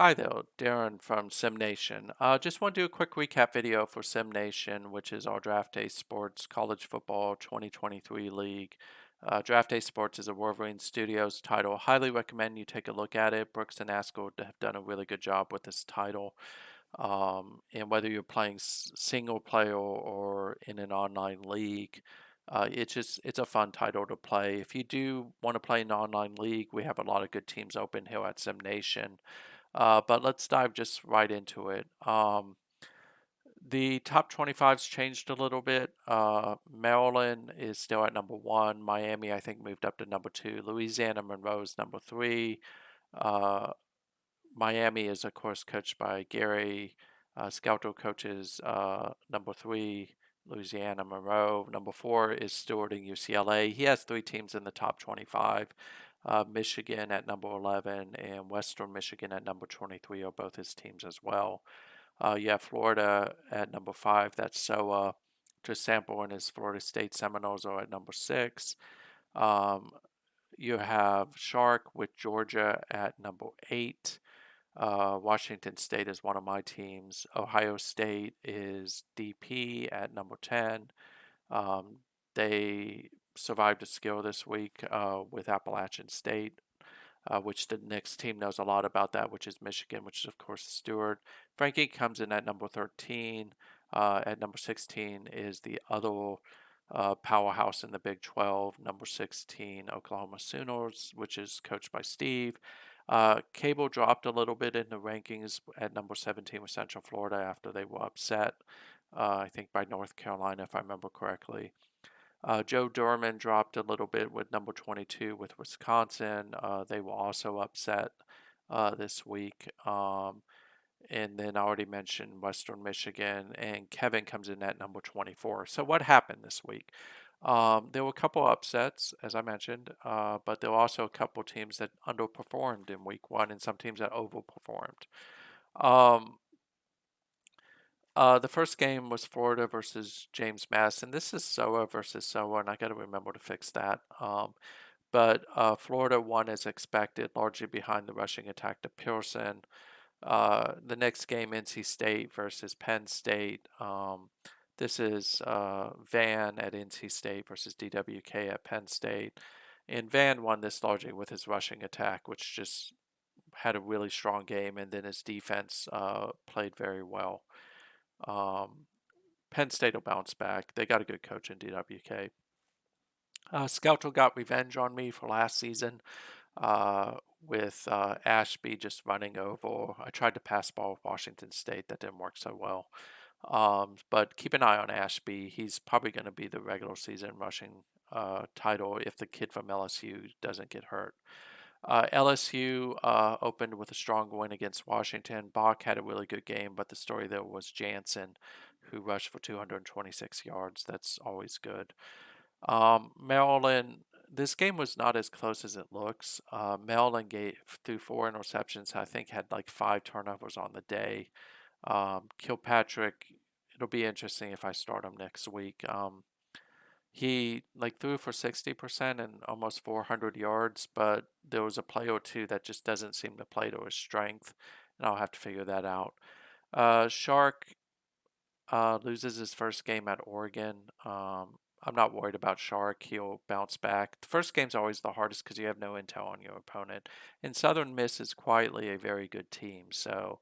Hi there, Darren from SimNation. Just want to do a quick recap video for SimNation, which is our Draft Day Sports College Football 2023 League. Draft Day Sports is a Wolverine Studios title. Highly recommend you take a look at it. Brooks and Askell have done a really good job with this title. And whether you're playing single player or in an online league, it's a fun title to play. If you do want to play an online league, we have a lot of good teams open here at SimNation. But let's dive just right into it. The top 25's changed a little bit. Maryland is still at number one. Miami, I think, moved up to number two. Louisiana Monroe's number three. Uh, Miami is, of course, coached by Gary. Scalto coaches number three, Louisiana Monroe. Number four is stewarding UCLA. He has three teams in the top 25. Michigan at number 11 and Western Michigan at number 23 are both his teams as well. You have Florida at number 5. That's SOA. Just Sample and his Florida State Seminoles are at number 6. Um, you have Shark with Georgia at number 8. Washington State is one of my teams. Ohio State is DP at number 10. Um, they survived a skill this week with Appalachian State, which the next team knows a lot about that, which is Michigan, which is, of course, Stewart. Frankie comes in at number 13. At number 16 is the other powerhouse in the Big 12, number 16, Oklahoma Sooners, which is coached by Steve. Cable dropped a little bit in the rankings at number 17 with Central Florida after they were upset, I think by North Carolina, if I remember correctly. Joe Durman dropped a little bit with number 22 with Wisconsin. They were also upset this week. And then I already mentioned Western Michigan, and Kevin comes in at number 24. So what happened this week? There were a couple upsets, as I mentioned, but there were also a couple teams that underperformed in week one and some teams that overperformed. Um, the first game was Florida versus James Madison. This is SOA versus SOA, and I got to remember to fix that. But Florida won as expected, largely behind the rushing attack to Pearson. The next game, NC State versus Penn State. This is Van at NC State versus DWK at Penn State. And Van won this largely with his rushing attack, which just had a really strong game, and then his defense played very well. Um, Penn State will bounce back. They got a good coach in DWK. Scouto got revenge on me for last season uh, with Ashby just running over. I tried to pass ball with Washington State. That didn't work so well. But keep an eye on Ashby. He's probably going to be the regular season rushing title if the kid from LSU doesn't get hurt. LSU opened with a strong win against Washington. Bach had a really good game, but the story there was Jansen, who rushed for 226 yards. That's always good. Maryland, this game was not as close as it looks. Maryland threw 4 interceptions. I think had like 5 turnovers on the day. Kilpatrick, it'll be interesting if I start him next week. He like threw for 60% and almost 400 yards, but there was a play or two that just doesn't seem to play to his strength, and I'll have to figure that out. Shark loses his first game at Oregon. I'm not worried about Shark. He'll bounce back. The first game's always the hardest because you have no intel on your opponent. And Southern Miss is quietly a very good team, so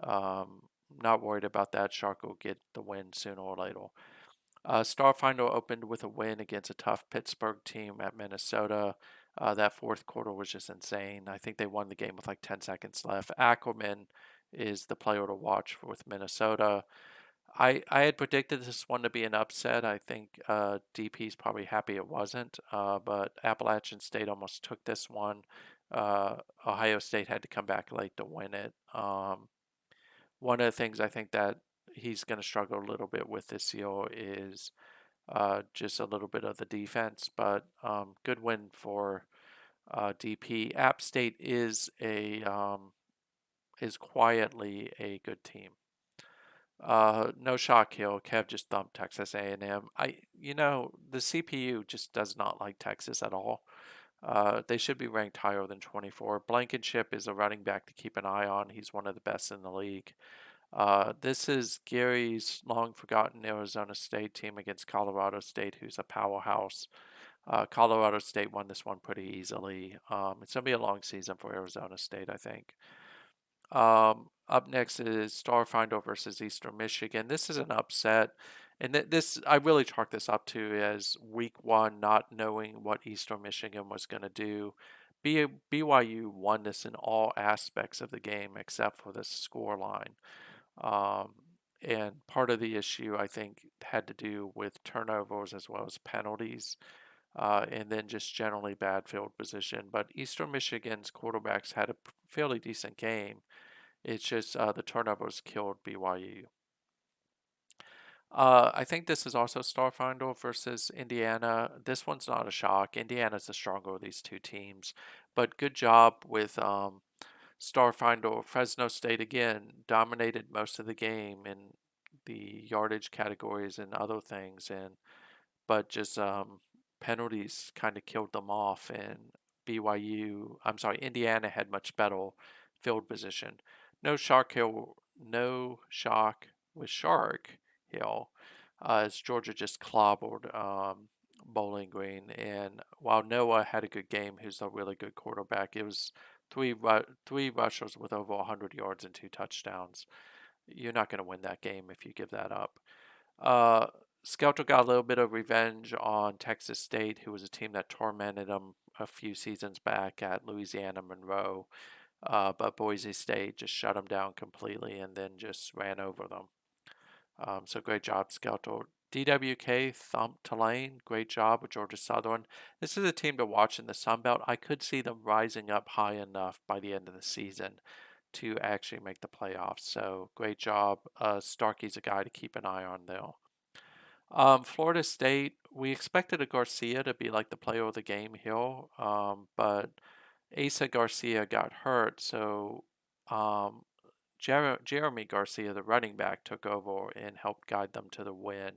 not worried about that. Shark will get the win sooner or later. Starfinder opened with a win against a tough Pittsburgh team at Minnesota. That fourth quarter was just insane. I think they won the game with like 10 seconds left. Ackerman is the player to watch with Minnesota. I had predicted this one to be an upset. I think DP's probably happy it wasn't, but Appalachian State almost took this one. Ohio State had to come back late to win it. One of the things I think that he's going to struggle a little bit with this year is just a little bit of the defense, but good win for DP. App State is quietly a good team. No shock here. Kev just thumped Texas A&M. The CPU just does not like Texas at all. They should be ranked higher than 24. Blankenship is a running back to keep an eye on. He's one of the best in the league. This is Gary's long forgotten Arizona State team against Colorado State, who's a powerhouse. Colorado State won this one pretty easily. It's going to be a long season for Arizona State, I think. Up next is Starfinder versus Eastern Michigan. This is an upset. And this, I really chalk this up to as week one, not knowing what Eastern Michigan was going to do. BYU won this in all aspects of the game except for the score line. Um, and part of the issue, I think, had to do with turnovers as well as penalties, and then just generally bad field position. But Eastern Michigan's quarterbacks had a fairly decent game. It's just the turnovers killed BYU. I think this is also Starfinder versus Indiana. This one's not a shock. Indiana's the stronger of these two teams, but good job with Starfinder. Fresno State again dominated most of the game in the yardage categories and other things, and but just penalties kind of killed them off. And Indiana had much better field position. No Shark Hill, no shock with Shark Hill, as Georgia just clobbered Bowling Green. And while Noah had a good game, who's a really good quarterback, it was three rushers with over 100 yards and two touchdowns. You're not going to win that game if you give that up. Uh, Skelter got a little bit of revenge on Texas State, who was a team that tormented them a few seasons back at Louisiana Monroe. But Boise State just shut them down completely and then just ran over them. So great job, Skelter. DWK thumped Tulane. Great job with Georgia Southern. This is a team to watch in the Sun Belt. I could see them rising up high enough by the end of the season to actually make the playoffs. So great job. Starkey's a guy to keep an eye on there. Florida State, we expected a Garcia to be like the player of the game here, but Asa Garcia got hurt, so um, Jeremy Garcia, the running back, took over and helped guide them to the win.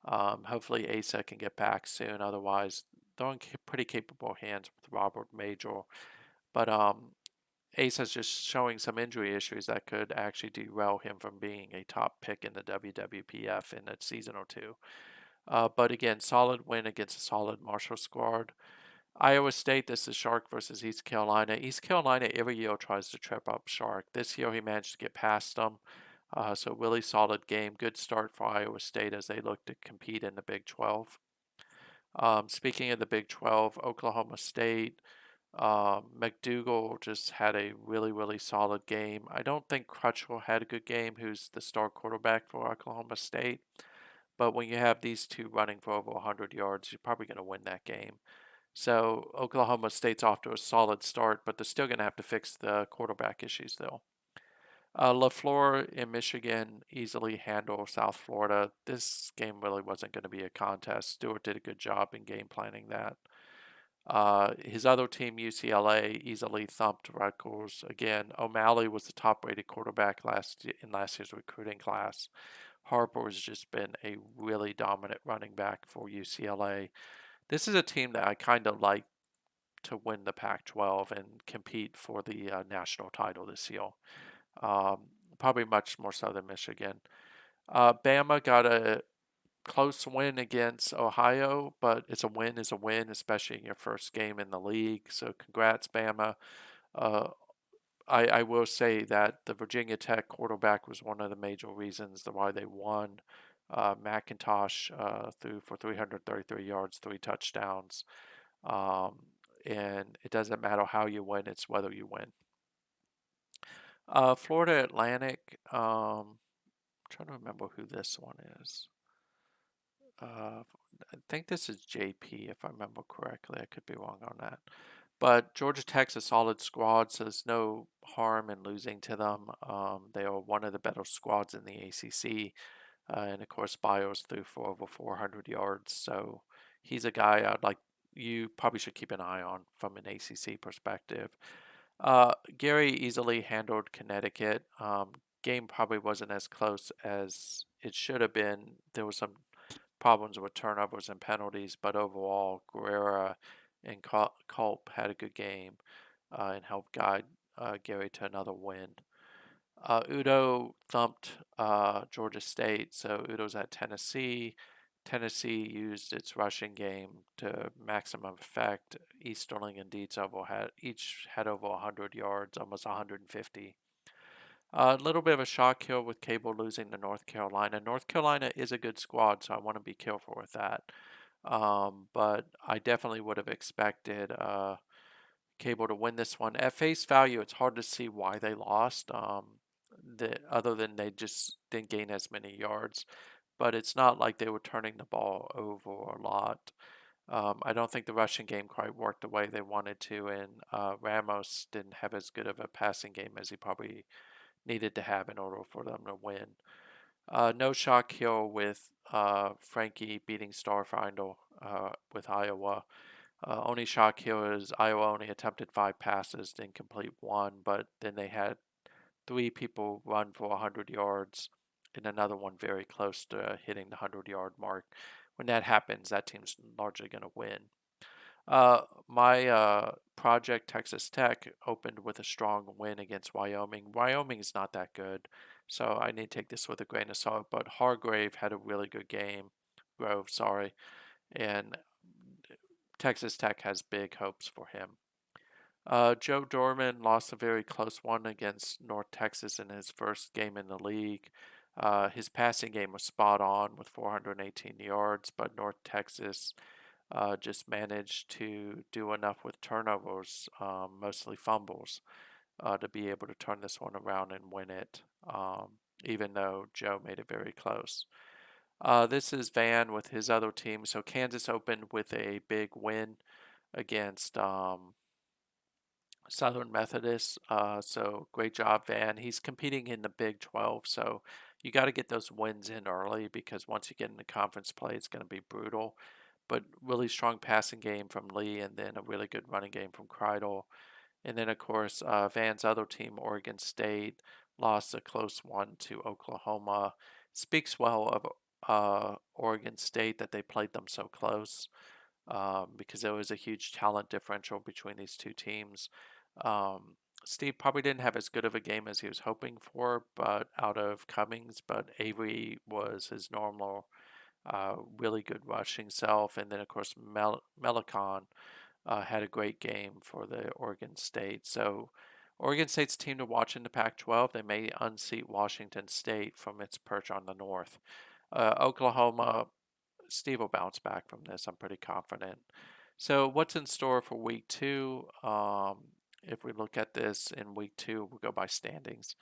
Hopefully Asa can get back soon, otherwise they're in pretty capable hands with Robert Major. But Asa's just showing some injury issues that could actually derail him from being a top pick in the WWPF in a season or two. But again, solid win against a solid Marshall squad. Iowa State, this is Shark versus East Carolina. East Carolina every year tries to trip up Shark. This year he managed to get past them. So really solid game. Good start for Iowa State as they look to compete in the Big 12. Speaking of the Big 12, Oklahoma State, McDougal just had a really, really solid game. I don't think Crutchwell had a good game, who's the star quarterback for Oklahoma State. But when you have these two running for over 100 yards, you're probably going to win that game. So Oklahoma State's off to a solid start, but they're still going to have to fix the quarterback issues, though. LaFleur in Michigan easily handled South Florida. This game really wasn't going to be a contest. Stewart did a good job in game planning that. His other team, UCLA, easily thumped Rutgers. Again, O'Malley was the top-rated quarterback in last year's recruiting class. Harper has just been a really dominant running back for UCLA. This is a team that I kind of like to win the Pac-12 and compete for the national title this year. Um, Probably much more so than Michigan. Bama got a close win against Ohio, but it's a win is a win, especially in your first game in the league. So congrats, Bama. Uh, I will say that the Virginia Tech quarterback was one of the major reasons why they won. McIntosh threw for 333 yards, three touchdowns. Um, and it doesn't matter how you win, it's whether you win. Florida Atlantic, trying to remember who this one is. I think this is JP, if I remember correctly. I could be wrong on that. But Georgia Tech's a solid squad, so there's no harm in losing to them. They are one of the better squads in the ACC. And of course, Bios threw for over 400 yards. So he's a guy you probably should keep an eye on from an ACC perspective. Gary easily handled Connecticut. Game probably wasn't as close as it should have been. There was some problems with turnovers and penalties, but overall, Guerrera and Culp had a good game and helped guide Gary to another win. Udo thumped Georgia State, so Udo's at Tennessee. Tennessee used its rushing game to maximum effect. Easterling and Dietz each had over 100 yards, almost 150. A little bit of a shock here with Cable losing to North Carolina. North Carolina is a good squad, so I want to be careful with that. But I definitely would have expected Cable to win this one. At face value, it's hard to see why they lost. Other than they just didn't gain as many yards, but it's not like they were turning the ball over a lot. I don't think the rushing game quite worked the way they wanted to, and Ramos didn't have as good of a passing game as he probably needed to have in order for them to win. No shock here with Frankie beating Starfinder with Iowa. Only shock here is Iowa only attempted 5 passes, didn't complete one, but then they had 3 people run for 100 yards and another one very close to hitting the 100-yard mark. When that happens, that team's largely going to win. My project, Texas Tech, opened with a strong win against Wyoming. Wyoming is not that good, so I need to take this with a grain of salt, but Hargrave had a really good game. Grove, sorry. And Texas Tech has big hopes for him. Joe Dorman lost a very close one against North Texas in his first game in the league. His passing game was spot on with 418 yards, but North Texas just managed to do enough with turnovers, mostly fumbles, to be able to turn this one around and win it, even though Joe made it very close. This is Van with his other team. So Kansas opened with a big win against Southern Methodist. So great job, Van. He's competing in the Big 12, so you got to get those wins in early because once you get into conference play, it's going to be brutal. But really strong passing game from Lee, and then a really good running game from Kreidel. And then, of course, Van's other team, Oregon State, lost a close one to Oklahoma. Speaks well of Oregon State that they played them so close because there was a huge talent differential between these two teams. Um, Steve probably didn't have as good of a game as he was hoping for, but out of Cummings, but Avery was his normal, really good rushing self. And then, of course, Melicon had a great game for the Oregon State. So, Oregon State's team to watch in the Pac 12. They may unseat Washington State from its perch on the north. Oklahoma, Steve will bounce back from this. I'm pretty confident. So, what's in store for week two? If we look at this in week two, we'll go by standings.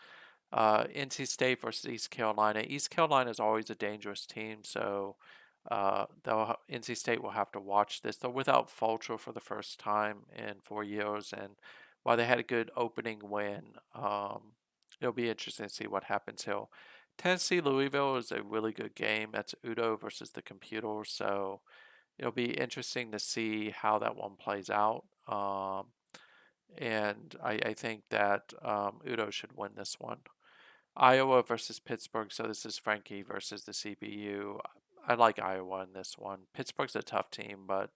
NC State versus East Carolina. East Carolina is always a dangerous team, so NC State will have to watch this. They're without Fulcher for the first time in 4 years, and while they had a good opening win, it'll be interesting to see what happens here. Tennessee Louisville is a really good game. That's Udo versus the computer, so it'll be interesting to see how that one plays out. And I think that Udo should win this one. Iowa versus Pittsburgh. So this is Frankie versus the CPU. I like Iowa in this one. Pittsburgh's a tough team, but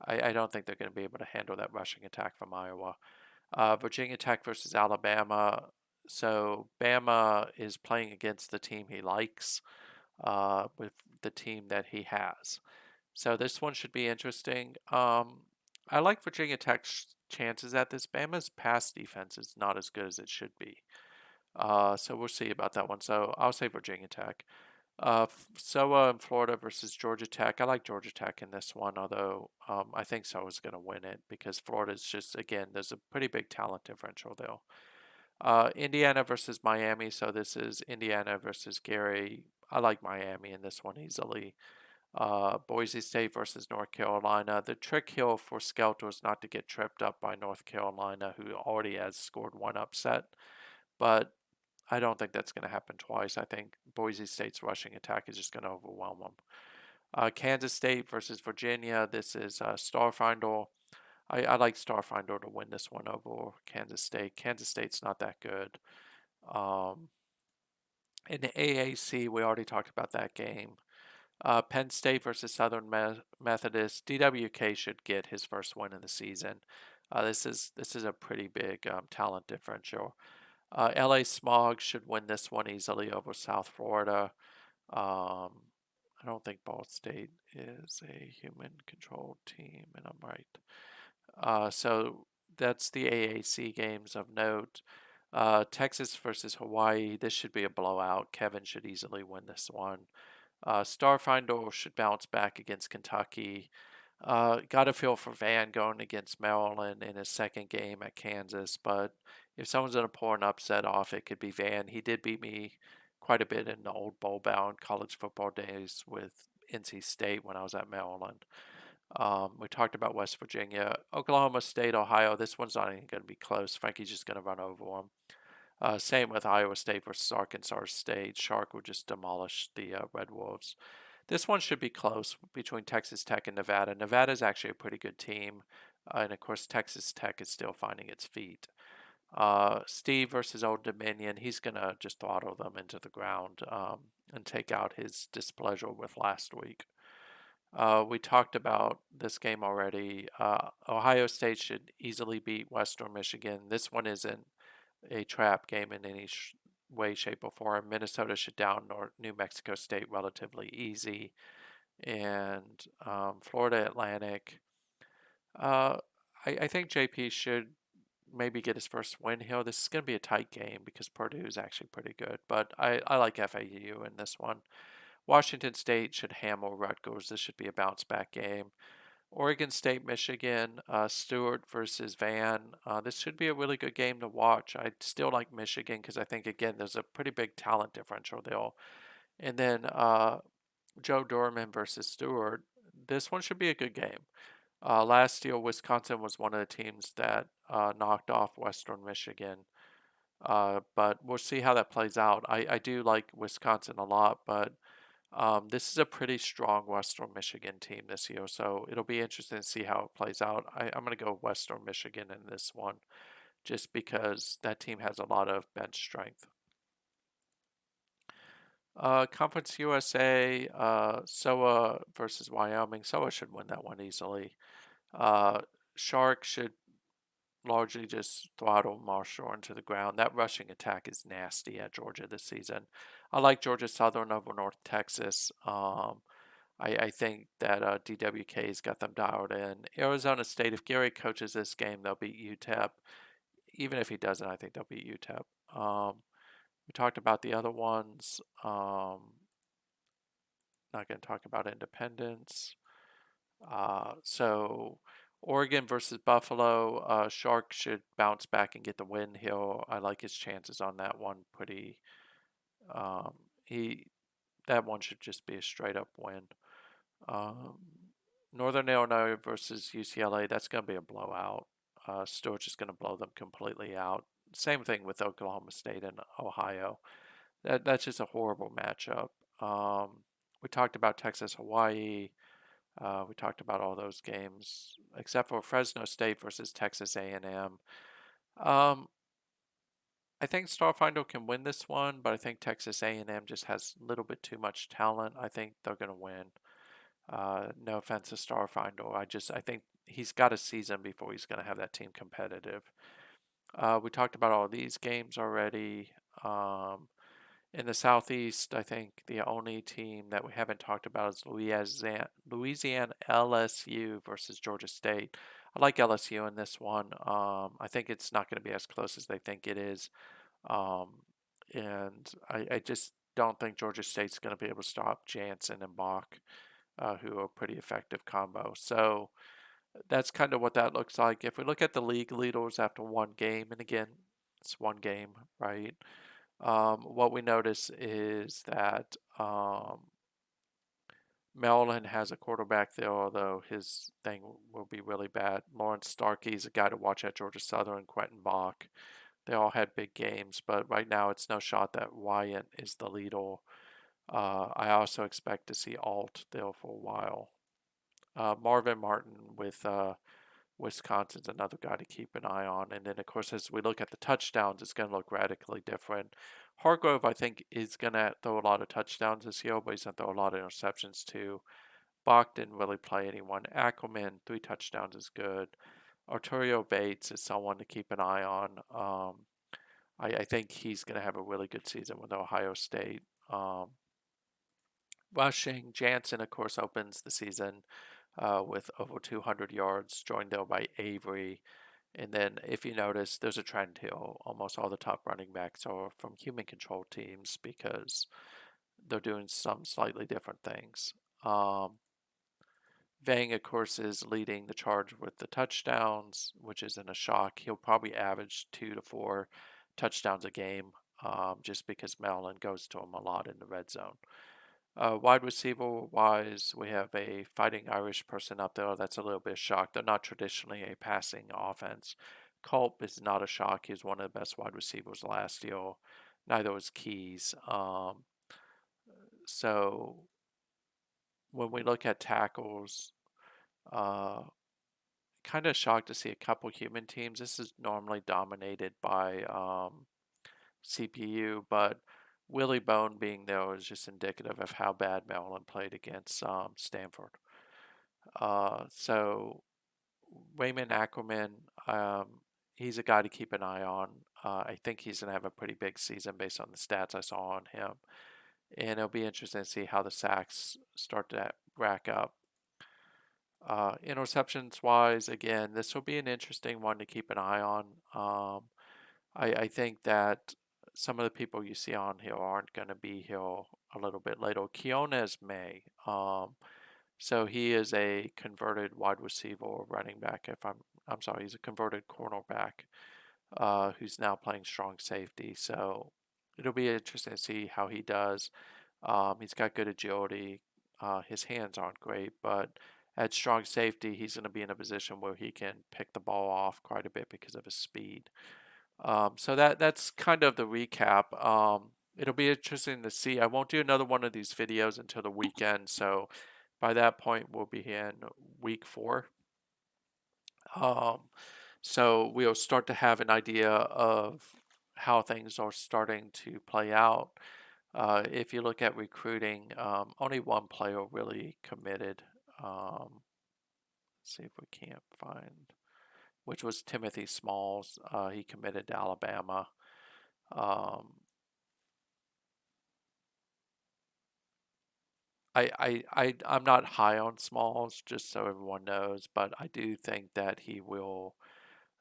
I don't think they're going to be able to handle that rushing attack from Iowa. Virginia Tech versus Alabama. So Bama is playing against the team he likes with the team that he has. So this one should be interesting. I like Virginia Tech's chances at this. Bama's pass defense is not as good as it should be. So we'll see about that one. So I'll say Virginia Tech. SOA in Florida versus Georgia Tech. I like Georgia Tech in this one, although I think SOA's going to win it because Florida's just, again, there's a pretty big talent differential there. Indiana versus Miami. So this is Indiana versus Gary. I like Miami in this one easily. Boise State versus North Carolina. The trick here for Skelter is not to get tripped up by North Carolina, who already has scored one upset. But I don't think that's going to happen twice. I think Boise State's rushing attack is just going to overwhelm them. Kansas State versus Virginia. This is Starfinder. I like Starfinder to win this one over Kansas State. Kansas State's not that good. In the AAC, we already talked about that game. Penn State versus Southern Methodist. DWK should get his first win of the season. This is a pretty big talent differential. LA Smog should win this one easily over South Florida. Um, I don't think Ball State is a human-controlled team, and I'm right. So that's the AAC games of note. Texas versus Hawaii. This should be a blowout. Kevin should easily win this one. Starfinder should bounce back against Kentucky. Got a feel for Van going against Maryland in his second game at Kansas, but if someone's going to pull an upset off, it could be Van. He did beat me quite a bit in the old bowl-bound college football days with NC State when I was at Maryland. We talked about West Virginia, Oklahoma State, Ohio. This one's not even going to be close. Frankie's just going to run over them. Same with Iowa State versus Arkansas State. Shark would just demolish the Red Wolves. This one should be close between Texas Tech and Nevada. Nevada is actually a pretty good team. And of course, Texas Tech is still finding its feet. Steve versus Old Dominion. He's going to just throttle them into the ground and take out his displeasure with last week. We talked about this game already. Ohio State should easily beat Western Michigan. This one isn't a trap game in any way, shape, or form. Minnesota should down New Mexico State relatively easy. And Florida Atlantic. Uh, I think JP should maybe get his first win here. This is going to be a tight game because Purdue is actually pretty good. But I like FAU in this one. Washington State should hammer Rutgers. This should be a bounce back game. Oregon State, Michigan, Stewart versus Van. This should be a really good game to watch. I still like Michigan because I think, again, there's a pretty big talent differential there. And then Joe Dorman versus Stewart. This one should be a good game. Last year, Wisconsin was one of the teams that knocked off Western Michigan. But we'll see how that plays out. I do like Wisconsin a lot, but this is a pretty strong Western Michigan team this year, so it'll be interesting to see how it plays out. I'm going to go Western Michigan in this one just because that team has a lot of bench strength. Conference USA, SOA versus Wyoming. SOA should win that one easily. Shark should largely just throttle Marshall into the ground. That rushing attack is nasty at Georgia this season. I like Georgia Southern over North Texas. I think that DWK's got them dialed in. Arizona State, if Gary coaches this game, they'll beat UTEP. Even if he doesn't, I think they'll beat UTEP. We talked about the other ones. Not going to talk about Independence. So Oregon versus Buffalo. Shark should bounce back and get the win here. I like his chances on that one pretty. That one should just be a straight up win. Northern Illinois versus UCLA. That's going to be a blowout. Stewart's just going to blow them completely out. Same thing with Oklahoma State and Ohio. That's just a horrible matchup. We talked about Texas, Hawaii. We talked about all those games except for Fresno State versus Texas A&M. I think Starfinder can win this one, but I think Texas A&M just has a little bit too much talent. I think they're going to win. No offense to Starfinder. I think he's got a season before he's going to have that team competitive. We talked about all these games already. In the Southeast, I think the only team that we haven't talked about is Louisiana LSU versus Georgia State. I like LSU in this one. I think it's not going to be as close as they think it is. And I just don't think Georgia State's going to be able to stop Jansen and Bach, who are a pretty effective combo. So that's kind of what that looks like. If we look at the league leaders after one game, and again, it's one game, right? What we notice is that Maryland has a quarterback there, although his thing will be really bad. Lawrence Starkey's a guy to watch at Georgia Southern, Quentin Bach. They all had big games, but right now it's no shot that Wyatt is the leader. I also expect to see Alt there for a while. Marvin Martin with Wisconsin's another guy to keep an eye on. And then, of course, as we look at the touchdowns, it's going to look radically different. Hargrove, I think, is going to throw a lot of touchdowns this year, but he's going to throw a lot of interceptions too. Bach didn't really play anyone. Ackerman, 3 touchdowns is good. Arturo Bates is someone to keep an eye on. I think he's going to have a really good season with Ohio State. Rushing, Jansen, of course, opens the season with over 200 yards, joined though by Avery. And then, if you notice, there's a trend here. Almost all the top running backs are from human control teams because they're doing some slightly different things. Vang, of course, is leading the charge with the touchdowns, which isn't a shock. He'll probably average 2 to 4 touchdowns a game just because Maryland goes to him a lot in the red zone. Wide receiver wise, we have a Fighting Irish person up there. That's a little bit of shock. They're not traditionally a passing offense. Culp is not a shock. He was one of the best wide receivers last year. Neither was Keys. So when we look at tackles, uh, kind of shocked to see a couple human teams. This is normally dominated by CPU, but Willie Bone being there is just indicative of how bad Maryland played against Stanford. So Raymond Ackerman, he's a guy to keep an eye on. I think he's going to have a pretty big season based on the stats I saw on him. And it'll be interesting to see how the sacks start to rack up. Interceptions wise, again, this will be an interesting one to keep an eye on. I think that some of the people you see on here aren't going to be here a little bit later. Keones May. So he is a converted wide receiver or running back. I'm sorry, he's a converted cornerback who's now playing strong safety. So it'll be interesting to see how he does. He's got good agility. His hands aren't great, but at strong safety, he's going to be in a position where he can pick the ball off quite a bit because of his speed. So that's kind of the recap. It'll be interesting to see. I won't do another one of these videos until the weekend, so by that point we'll be in week 4. Um, so we'll start to have an idea of how things are starting to play out. If you look at recruiting, only one player really committed. Let's see if we can't find, which was Timothy Smalls. He committed to Alabama. I'm not high on Smalls, just so everyone knows, but I do think that he will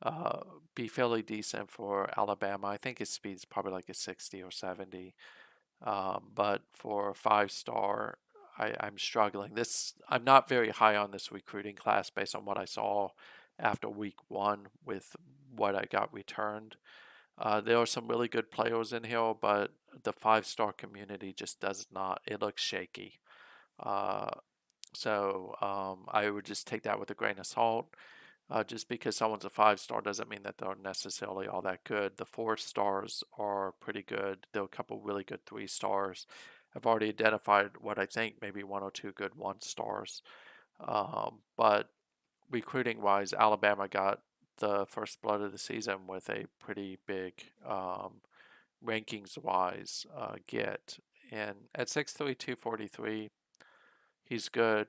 uh, be fairly decent for Alabama. I think his speed's probably like a 60 or 70. But for a 5-star, I'm struggling. I'm not very high on this recruiting class based on what I saw after week 1 with what I got returned. There are some really good players in here, but the 5-star community just does not. It looks shaky. Uh, so I would just take that with a grain of salt. Just because someone's a 5-star doesn't mean that they're necessarily all that good. The 4-stars are pretty good. There are a couple really good 3-stars. I've already identified what I think maybe 1 or 2 good 1-stars. But recruiting wise, Alabama got the first blood of the season with a pretty big rankings wise get. And at 6'3", 243, he's good.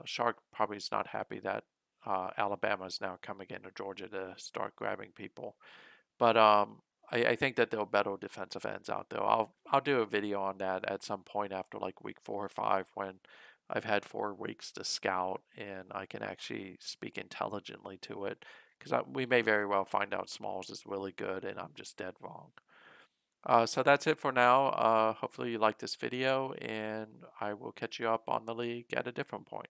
Shark probably is not happy that Alabama is now coming into Georgia to start grabbing people. But I think that there are better defensive ends out there. I'll do a video on that at some point after like week 4 or 5 when I've had 4 weeks to scout and I can actually speak intelligently to it because we may very well find out Smalls is really good and I'm just dead wrong. So that's it for now. Hopefully you like this video and I will catch you up on the league at a different point.